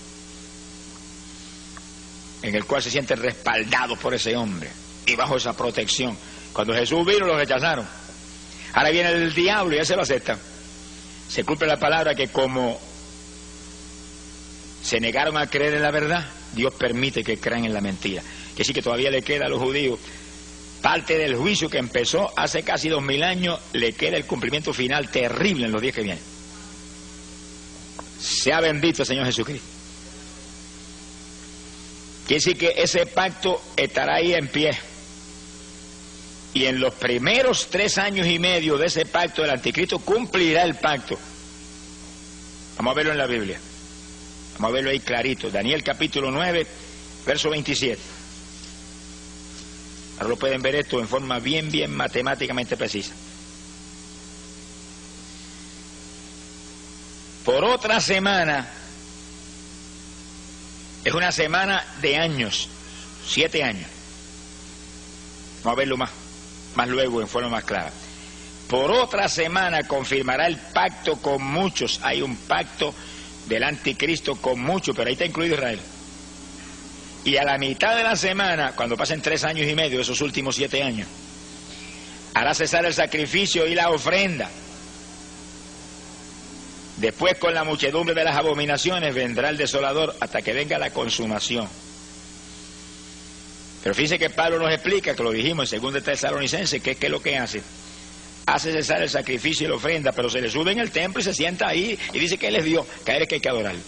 en el cual se siente respaldado por ese hombre y bajo esa protección. Cuando Jesús vino lo rechazaron. Ahora viene el diablo y él se lo acepta. Se cumple la palabra que como se negaron a creer en la verdad, Dios permite que crean en la mentira. Que sí, que todavía le queda a los judíos parte del juicio que empezó hace casi 2000 años, le queda el cumplimiento final terrible en los días que vienen. Sea bendito el Señor Jesucristo. Quiere decir que ese pacto estará ahí en pie. Y en los primeros 3 años y medio de ese pacto, el anticristo cumplirá el pacto. Vamos a verlo en la Biblia. Vamos a verlo ahí clarito. Daniel capítulo 9, verso 27. Ahora lo pueden ver esto en forma bien matemáticamente precisa. Por otra semana, es una semana de años, 7 años. Vamos a verlo más luego en forma más clara. Por otra semana confirmará el pacto con muchos. Hay un pacto del anticristo con muchos, pero ahí está incluido Israel. Y a la mitad de la semana, cuando pasen 3 años y medio, esos últimos 7 años, hará cesar el sacrificio y la ofrenda. Después, con la muchedumbre de las abominaciones, vendrá el desolador hasta que venga la consumación. Pero fíjense que Pablo nos explica, que lo dijimos en 2 Tesalonicenses, que es lo que hace. Hace cesar el sacrificio y la ofrenda, pero se le sube en el templo y se sienta ahí y dice que él es Dios, que a él es que hay que adorarlo.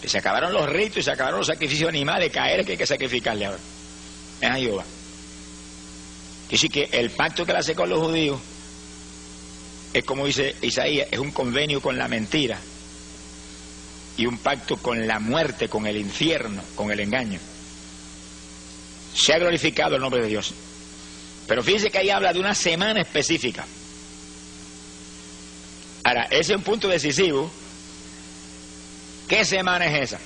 Que se acabaron los ritos y se acabaron los sacrificios animales, que a él es que hay que sacrificarle ahora. Es a Jehová. Dice que el pacto que él hace con los judíos es, como dice Isaías, es un convenio con la mentira y un pacto con la muerte, con el infierno, con el engaño. Se ha glorificado el nombre de Dios. Pero fíjense que ahí habla de una semana específica. Ahora, ese es un punto decisivo. ¿Qué semana es esa?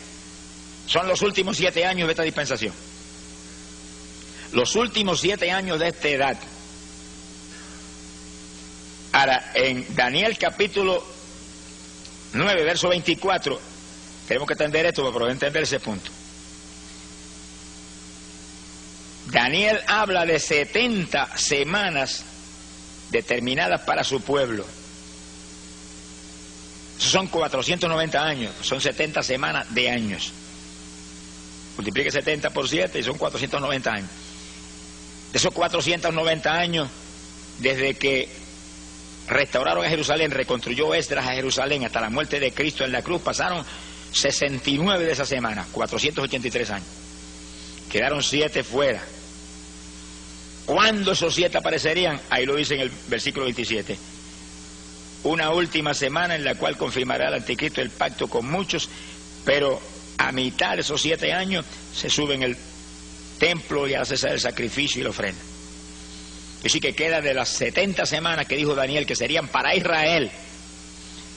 Son los últimos 7 años de esta dispensación. Los últimos 7 años de esta edad. Ahora, en Daniel capítulo 9, verso 24, tenemos que entender esto para poder entender ese punto. Daniel habla de 70 semanas determinadas para su pueblo. Esos son 490 años, son 70 semanas de años. Multiplique 70 por 7 y son 490 años. De esos 490 años, desde que restauraron a Jerusalén, reconstruyó Esdras a Jerusalén hasta la muerte de Cristo en la cruz, pasaron 69 de esas semanas, 483 años. Quedaron 7 fuera. ¿Cuándo esos 7 aparecerían? Ahí lo dice en el versículo 27. Una última semana en la cual confirmará el anticristo el pacto con muchos, pero a mitad de esos 7 años se sube en el templo y hace cesar el sacrificio y la ofrenda. Y sí que queda de las 70 semanas que dijo Daniel que serían para Israel,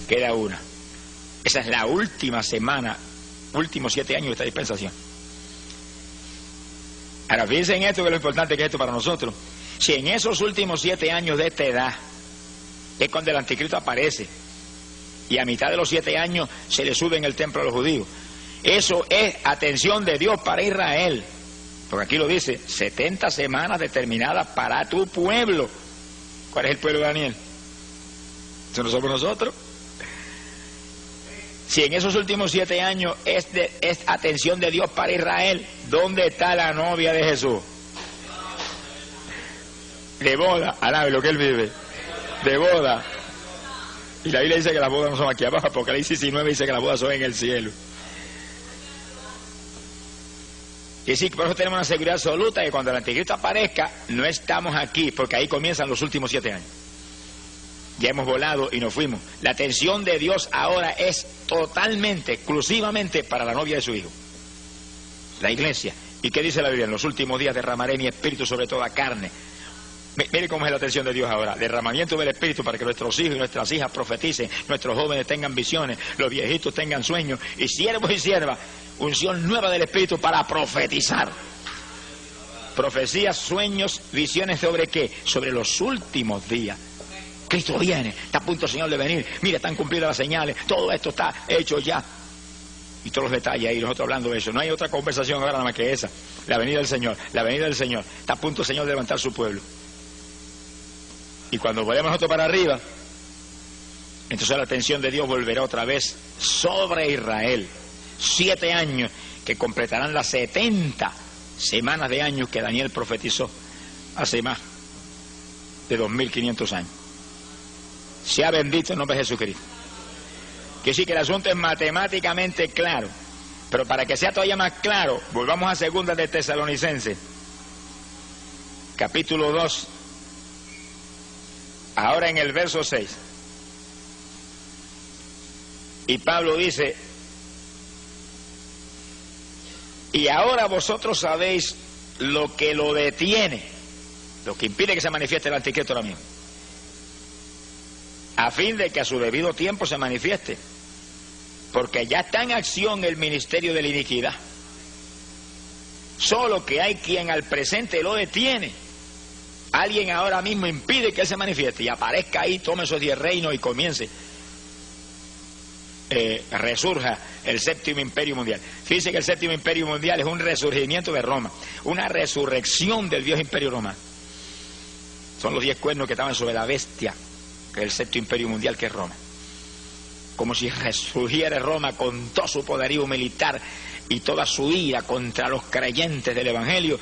queda una. Esa es la última semana, últimos 7 años de esta dispensación. Ahora fíjense en esto, que es lo importante que es esto para nosotros. Si en esos últimos 7 años de esta edad Es cuando el anticristo aparece. Y a mitad de los 7 años se le sube en el templo a los judíos. Eso es atención de Dios para Israel. Porque aquí lo dice, 70 semanas determinadas para tu pueblo. ¿Cuál es el pueblo de Daniel? ¿Eso no somos nosotros? Si en esos últimos 7 años es atención de Dios para Israel, ¿dónde está la novia de Jesús? De boda, alabe lo que él vive. De boda. Y la Biblia dice que las bodas no son aquí abajo. Apocalipsis 19 dice que las bodas son en el cielo. Y sí, por eso tenemos una seguridad absoluta que cuando el anticristo aparezca, no estamos aquí, porque ahí comienzan los últimos 7 años. Ya hemos volado y nos fuimos. La atención de Dios ahora es totalmente, exclusivamente para la novia de su Hijo, la iglesia. ¿Y qué dice la Biblia? En los últimos días derramaré mi espíritu sobre toda carne. Mire cómo es la atención de Dios ahora. Derramamiento del espíritu para que nuestros hijos y nuestras hijas profeticen, nuestros jóvenes tengan visiones, los viejitos tengan sueños, y siervos y siervas, unción nueva del espíritu para profetizar. Profecías, sueños, visiones, ¿sobre qué? Sobre los últimos días. Cristo viene, está a punto el Señor de venir, mira, están cumplidas las señales, todo esto está hecho ya. Y todos los detalles ahí, nosotros hablando de eso. No hay otra conversación ahora nada más que esa. La venida del Señor, la venida del Señor. Está a punto el Señor de levantar su pueblo. Y cuando volvemos nosotros para arriba, entonces la atención de Dios volverá otra vez sobre Israel. 7 años que completarán las 70 semanas de años que Daniel profetizó hace más de 2500 años. Sea bendito el nombre de Jesucristo. Que sí que el asunto es matemáticamente claro, pero para que sea todavía más claro, volvamos a 2 de Tesalonicenses, capítulo 2, ahora en el verso 6. Y Pablo dice: y ahora vosotros sabéis lo que lo detiene, lo que impide que se manifieste el anticristo ahora mismo, a fin de que a su debido tiempo se manifieste, porque ya está en acción el ministerio de la iniquidad, solo que hay quien al presente lo detiene. Alguien ahora mismo impide que él se manifieste y aparezca ahí, tome esos 10 reinos y comience, resurja el séptimo imperio mundial. Fíjense que el séptimo imperio mundial es un resurgimiento de Roma, una resurrección del viejo imperio romano. Son los 10 cuernos que estaban sobre la bestia, que es el séptimo imperio mundial, que es Roma. Como si resurgiera Roma con todo su poderío militar y toda su ira contra los creyentes del Evangelio,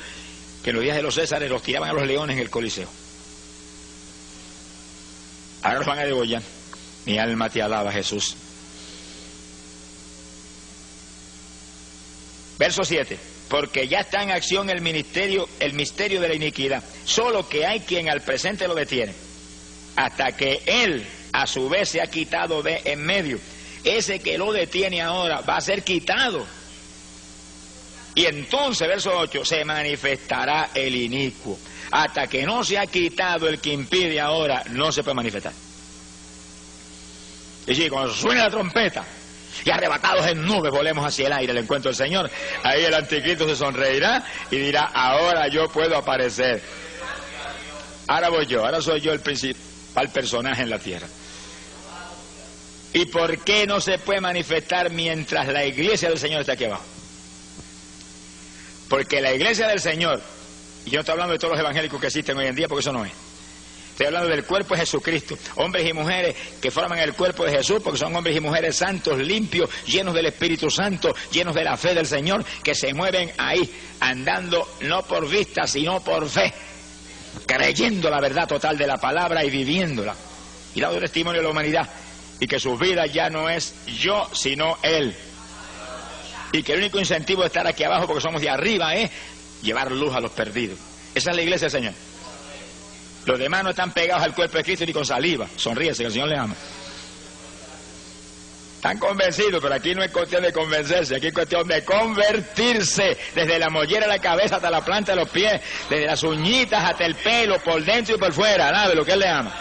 que en los días de los Césares los tiraban a los leones en el Coliseo. Ahora los van a degollar. Mi alma te alaba, Jesús. Verso 7. Porque ya está en acción el misterio de la iniquidad, solo que hay quien al presente lo detiene, hasta que él a su vez se ha quitado de en medio. Ese que lo detiene ahora va a ser quitado. Y entonces, verso 8, se manifestará el inicuo. Hasta que no se ha quitado el que impide ahora, no se puede manifestar. Y si cuando suene la trompeta y arrebatados en nubes volemos hacia el aire, el encuentro del Señor, ahí el anticristo se sonreirá y dirá: ahora yo puedo aparecer. Ahora voy yo, ahora soy yo el principal personaje en la tierra. ¿Y por qué no se puede manifestar mientras la iglesia del Señor está aquí abajo? Porque la iglesia del Señor, y yo no estoy hablando de todos los evangélicos que existen hoy en día, porque eso no es. Estoy hablando del cuerpo de Jesucristo, hombres y mujeres que forman el cuerpo de Jesús, porque son hombres y mujeres santos, limpios, llenos del Espíritu Santo, llenos de la fe del Señor, que se mueven ahí, andando no por vista, sino por fe, creyendo la verdad total de la palabra y viviéndola, y dando testimonio a la humanidad, y que su vida ya no es yo, sino Él. Y que el único incentivo de estar aquí abajo, porque somos de arriba, es llevar luz a los perdidos. Esa es la iglesia del Señor. Los demás no están pegados al cuerpo de Cristo ni con saliva. Sonríese, que el Señor les ama. Están convencidos, pero aquí no es cuestión de convencerse, aquí es cuestión de convertirse, desde la mollera de la cabeza hasta la planta de los pies, desde las uñitas hasta el pelo, por dentro y por fuera, nada de lo que Él le ama.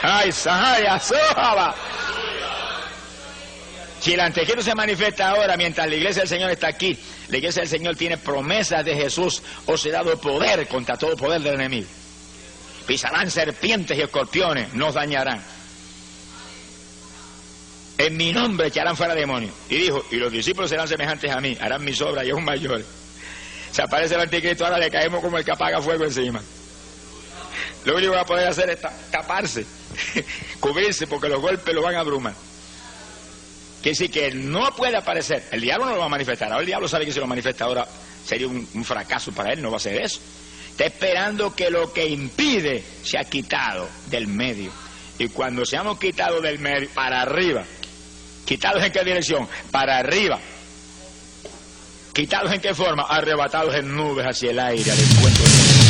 ¡Ay, Sahaya, Sojaba! Si el anticristo se manifiesta ahora, mientras la iglesia del Señor está aquí, la iglesia del Señor tiene promesas de Jesús, os he dado poder contra todo poder del enemigo. pisarán serpientes y escorpiones, no os dañarán. En mi nombre echarán fuera demonios. Y dijo, y los discípulos serán semejantes a mí, harán mis obras y aún mayores. Se aparece el anticristo, ahora le caemos como el que apaga fuego encima. Lo único que va a poder hacer es taparse, cubrirse, porque los golpes lo van a abrumar. Quiere decir que no puede aparecer. El diablo no lo va a manifestar. Ahora el diablo sabe que si lo manifiesta ahora sería un fracaso para él, no va a hacer eso. Está esperando que lo que impide sea quitado del medio. Y cuando seamos quitados del medio, para arriba. ¿Quitados en qué dirección? Para arriba. ¿Quitados en qué forma? Arrebatados en nubes hacia el aire, al encuentro de Dios.